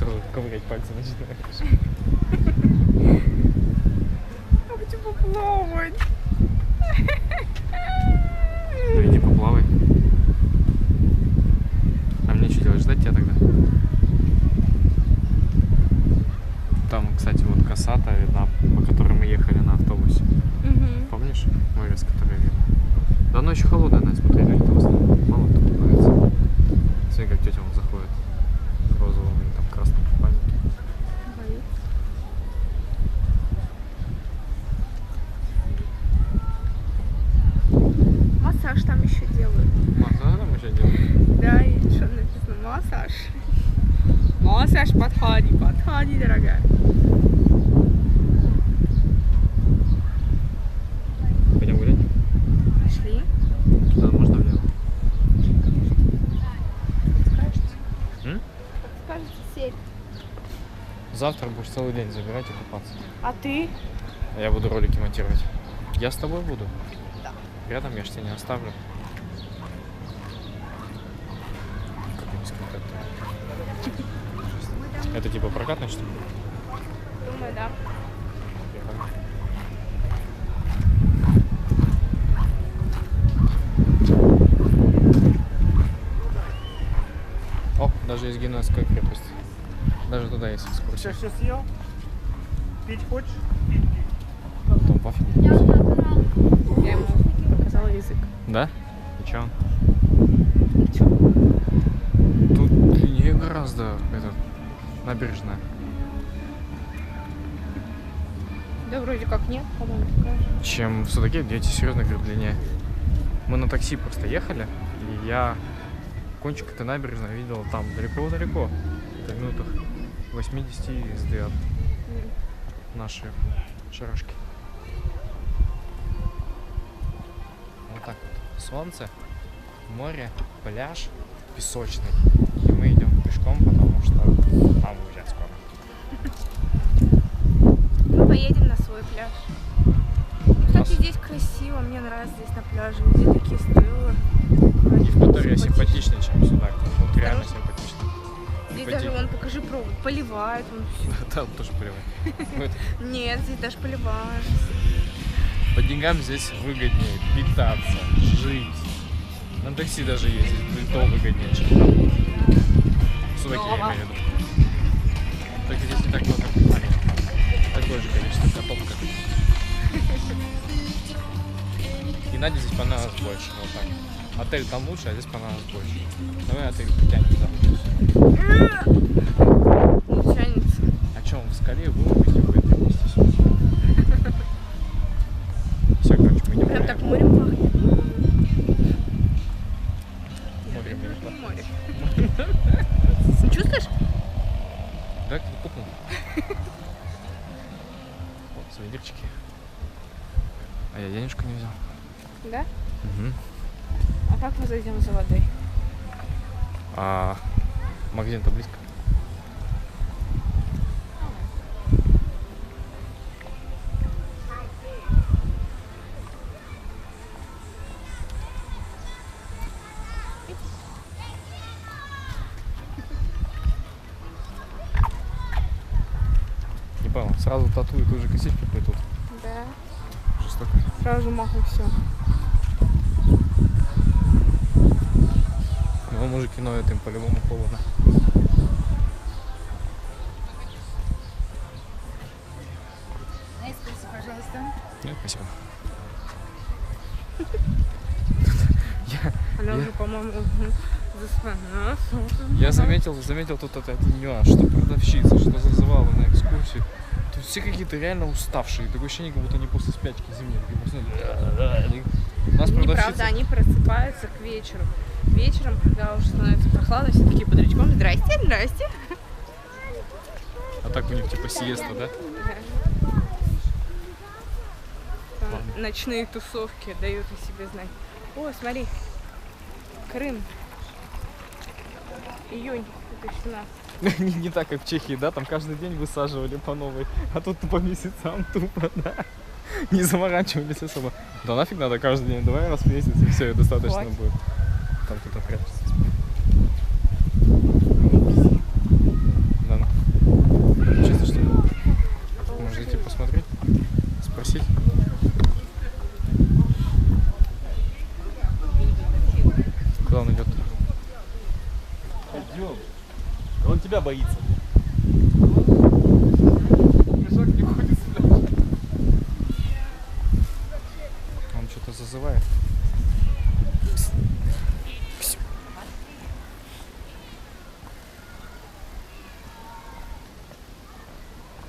сразу ковырять пальцем начинаешь. Я хочу поплавать. Ну иди поплавай. А мне что делать, ждать тебя тогда? Там, кстати, вот косата видна, по которой мы ехали на автобусе. Помнишь? Вырез, который видно. Да оно еще холодное, Надь, смотри, как это в основном мало кто купается. Смотри, как тетя вон заходит с розовым или там красным купальником. Массаж там еще делают. Массаж там еще делают? Да, и что написано? Массаж. Массаж, подходи, подходи, дорогая. Пойдем гулять? Пошли. Туда можно влево. Скажете? М? Скажете, сель. Завтра будешь целый день забирать и купаться. А ты? А я буду ролики монтировать. Я с тобой буду? Да. Рядом я ж тебя не оставлю. Как я без контакта. Это типа прокатный, что ли? Думаю, да. О, даже есть Генуэзская крепость. Даже туда есть экскурсия. Все съел? Пить хочешь? Потом пофиг. Я ему показала язык. Да? И чё? Ничего. Тут длиннее гораздо набережная. Да вроде как нет, по-моему, такая же. Чем в Судаке, я тебе серьезно говорю, длиннее. Мы на такси просто ехали, и я кончик этой набережной видел там далеко-далеко. Это в минутах 80 езды от нашей шарашки. Вот так вот. Солнце, море, пляж песочный. И мы идем пешком, потому что нам уезжать скоро. Мы поедем на свой пляж. Кстати, нас- здесь красиво, мне нравится здесь на пляже. Где такие стелы. Евпатория симпатичнее, чем сюда. Вот реально Хорошо. симпатично. Здесь Пойди. даже вон, покажи провод, поливает он все. Там тоже поливает. Нет, здесь даже поливает. По деньгам здесь выгоднее питаться, жить. На такси даже ездить и то выгоднее, чем там. В Судаке, я имею в виду. Только здесь не так много компаний. Такое же количество котов, как и Наде здесь понравилось больше. Вот так. Отель там лучше, а здесь понравилось больше. Давай отель потянем за. Не тянется. А что, он в скале был, и в этой месте сюда. Все, короче, мы идем. Прям так морем пахнет. Море, Это море. море. Чувствуешь? Да, кто пукнул? Вот, сувенирчики. А я денежку не взял. Да? Угу. А как мы зайдем за водой? А магазин-то близко. Не понял, сразу тату и тут же косички плетут. Да. Жестоко. Сразу махом все. Ну, мужики ноют, им по-любому холодно. Эспрессо, пожалуйста. Нет, спасибо. Она Я- уже, по-моему, засвана. Я заметил тут один нюанс, что продавщица, что зазывала на экскурсию. Тут все какие-то реально уставшие. Такое ощущение, как будто они после спячки зимней. У нас Неправда, продавщица... они просыпаются к вечеру. Вечером, когда уже становится прохладно, все такие бодрячком. Здрасте, здрасте. А так у них типа сиеста, да? Там ночные тусовки дают о себе знать. О, смотри, Крым. Июнь 2017. Не так, как в Чехии, да? Там каждый день высаживали по новой. А тут по месяцам тупо, да? Не заморачивались особо. Да нафиг надо каждый день, давай раз в месяц, и все, и достаточно Хватит. будет. Там кто-то прячется. Да ну. Пойдем. Он тебя боится. Мешок не ходит с пляжа. Он что-то зазывает.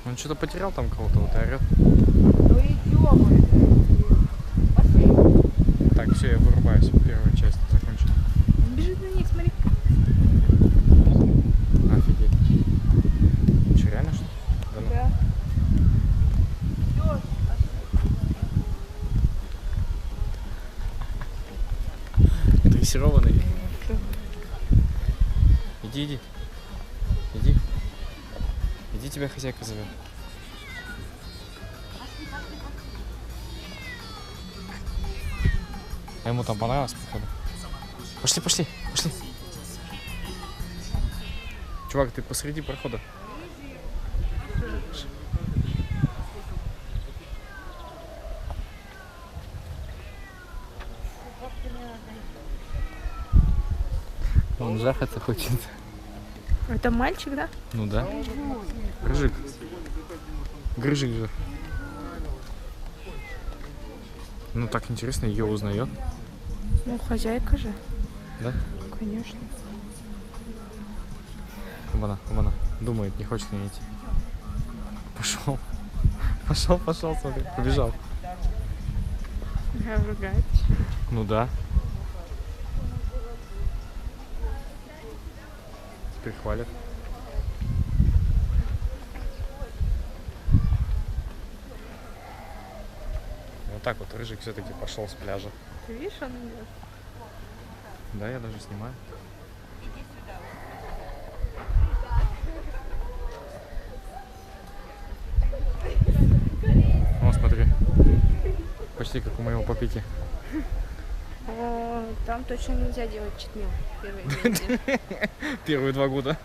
Он что-то потерял там кого-то, вот и орёт. Ну идем. Пошли. Так, все, я вырубаюсь. Первая часть закончена. Он бежит на них, смотри. Офигеть. Че, реально что ли? Да ну. Да. Дрессированный. Иди, иди. Иди. Иди, тебя хозяйка зовет. А ему там понравилось, походу. Пошли, пошли, пошли. Чувак, ты посреди прохода. Он жахаться хочет. Это мальчик, да? Ну да. Грыжик. Грыжик же. Ну так интересно, ее узнает. Ну, хозяйка же. Да? Конечно. Оба-на. Думает, не хочет не идти. Пошел. Пошел, смотри. Побежал. Да, ругать. Ну да. Теперь хвалят. Вот так вот Рыжик все-таки пошел с пляжа. Ты видишь, он идет? Да, я даже снимаю. О, смотри. Почти как у моего папики. О, там точно нельзя делать читмил первые месяцы. Первые 2 года.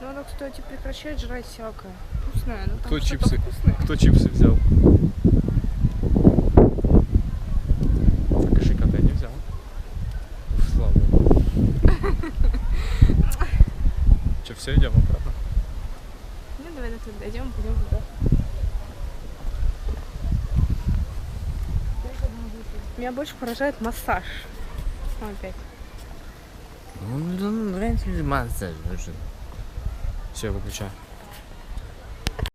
Ну, надо, кстати, прекращать жрать всякое. Вкусное. Ну, там Кто что-то чипсы? вкусное. Кто чипсы взял? Покажи, кота не взял. Уф, слава богу. Че, все, идем обратно? Ну, давай тут дойдем, пойдем туда. Меня больше поражает массаж. Опять. Ну, нравится массаж. Все, выключаю.